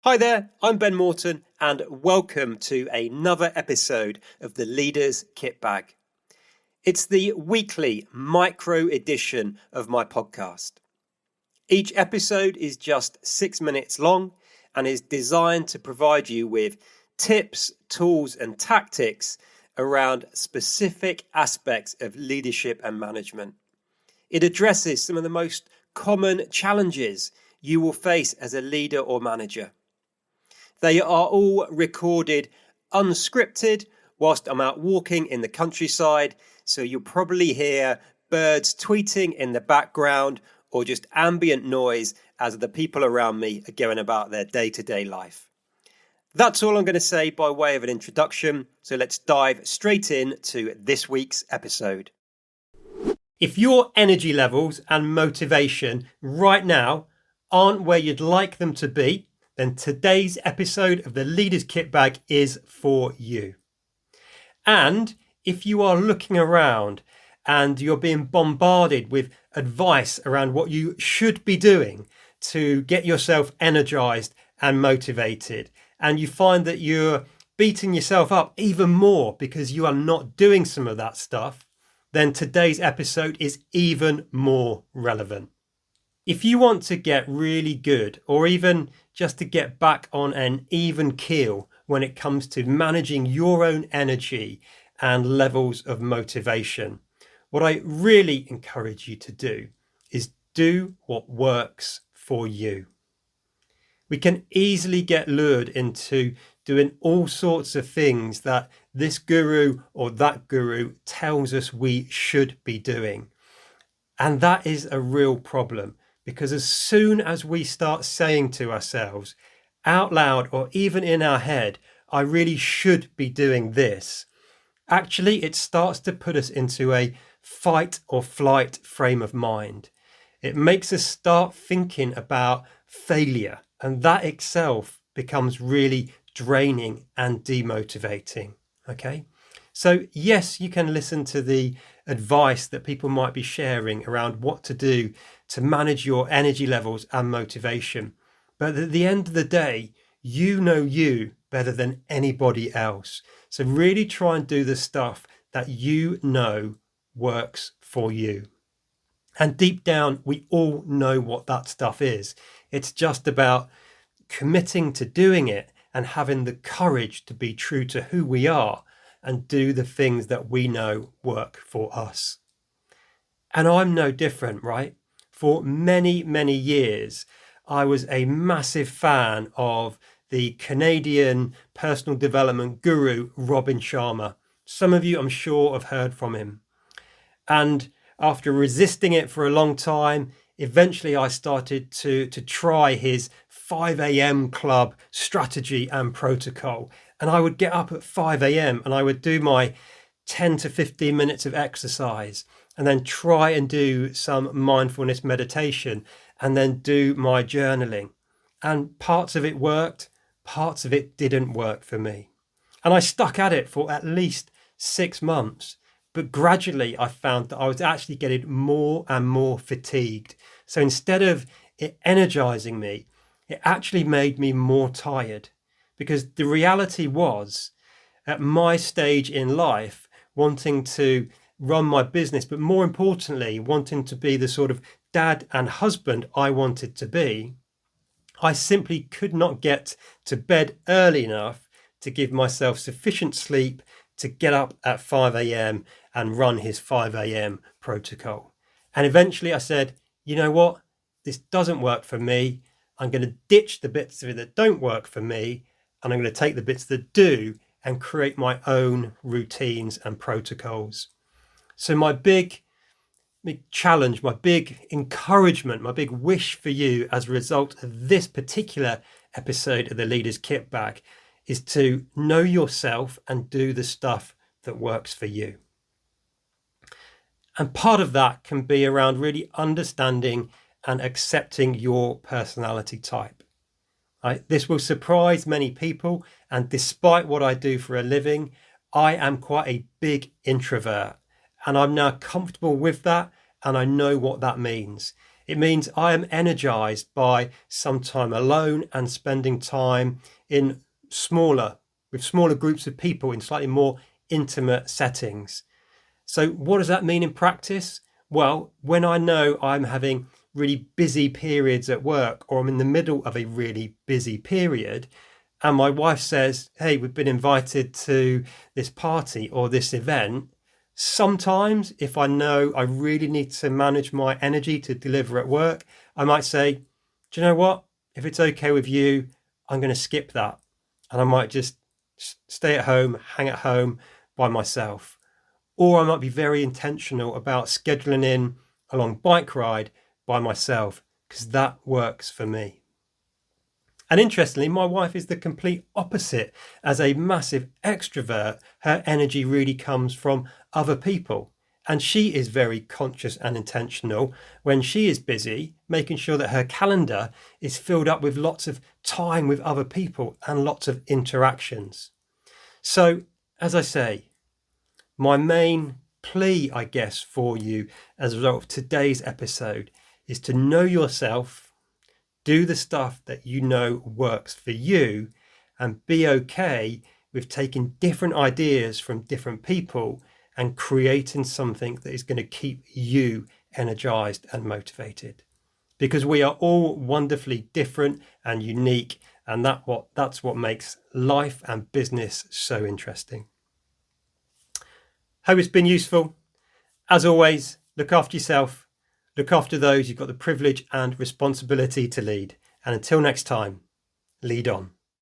Hi there, I'm Ben Morton, and welcome to another episode of the Leaders Kitbag. It's the weekly micro edition of my podcast. Each episode is just 6 minutes long and is designed to provide you with tips, tools, and tactics around specific aspects of leadership and management. It addresses some of the most common challenges you will face as a leader or manager. They are all recorded unscripted whilst I'm out walking in the countryside, so you'll probably hear birds tweeting in the background or just ambient noise as the people around me are going about their day-to-day life. That's all I'm going to say by way of an introduction, so let's dive straight in to this week's episode. If your energy levels and motivation right now aren't where you'd like them to be, then today's episode of the Leaders Kitbag is for you. And if you are looking around and you're being bombarded with advice around what you should be doing to get yourself energized and motivated, and you find that you're beating yourself up even more because you are not doing some of that stuff, then today's episode is even more relevant. If you want to get really good, or even just to get back on an even keel when it comes to managing your own energy and levels of motivation, what I really encourage you to do is do what works for you. We can easily get lured into doing all sorts of things that this guru or that guru tells us we should be doing. And that is a real problem. Because as soon as we start saying to ourselves out loud or even in our head, I really should be doing this, actually it starts to put us into a fight or flight frame of mind. It makes us start thinking about failure, and that itself becomes really draining and demotivating. Okay? So yes, you can listen to the advice that people might be sharing around what to do to manage your energy levels and motivation. But at the end of the day, you know you better than anybody else. So really try and do the stuff that you know works for you. And deep down, we all know what that stuff is. It's just about committing to doing it and having the courage to be true to who we are and do the things that we know work for us. And I'm no different, right? For many, many years, I was a massive fan of the Canadian personal development guru, Robin Sharma. Some of you, I'm sure, have heard from him. And after resisting it for a long time, eventually I started to try his 5 a.m. club strategy and protocol. And I would get up at 5 a.m. and I would do my 10 to 15 minutes of exercise and then try and do some mindfulness meditation and then do my journaling. And parts of it worked, parts of it didn't work for me. And I stuck at it for at least 6 months. But gradually I found that I was actually getting more and more fatigued. So instead of it energizing me, it actually made me more tired. Because the reality was, at my stage in life, wanting to run my business, but more importantly, wanting to be the sort of dad and husband I wanted to be, I simply could not get to bed early enough to give myself sufficient sleep to get up at 5 a.m. and run his 5 a.m. protocol. And eventually I said, you know what? This doesn't work for me. I'm going to ditch the bits of it that don't work for me, and I'm going to take the bits that do and create my own routines and protocols. So my big challenge, my big encouragement, my big wish for you as a result of this particular episode of the Leaders Kitbag is to know yourself and do the stuff that works for you. And part of that can be around really understanding and accepting your personality type. This will surprise many people, and despite what I do for a living, I am quite a big introvert, and I'm now comfortable with that, and I know what that means. It means I am energized by some time alone and spending time with smaller groups of people in slightly more intimate settings. So what does that mean in practice? Well, when I know I'm having really busy periods at work, or I'm in the middle of a really busy period, and my wife says, hey, we've been invited to this party or this event, sometimes if I know I really need to manage my energy to deliver at work, I might say, do you know what? If it's okay with you, I'm going to skip that. And I might just stay at home, hang at home by myself. Or I might be very intentional about scheduling in a long bike ride by myself, because that works for me. And interestingly, my wife is the complete opposite. As a massive extrovert, her energy really comes from other people. And she is very conscious and intentional when she is busy, making sure that her calendar is filled up with lots of time with other people and lots of interactions. So, as I say, my main plea, I guess, for you as a result of today's episode is to know yourself, do the stuff that you know works for you, and be okay with taking different ideas from different people and creating something that is going to keep you energized and motivated. Because we are all wonderfully different and unique, and that's what makes life and business so interesting. Hope it's been useful. As always, look after yourself, look after those you've got the privilege and responsibility to lead. And until next time, lead on.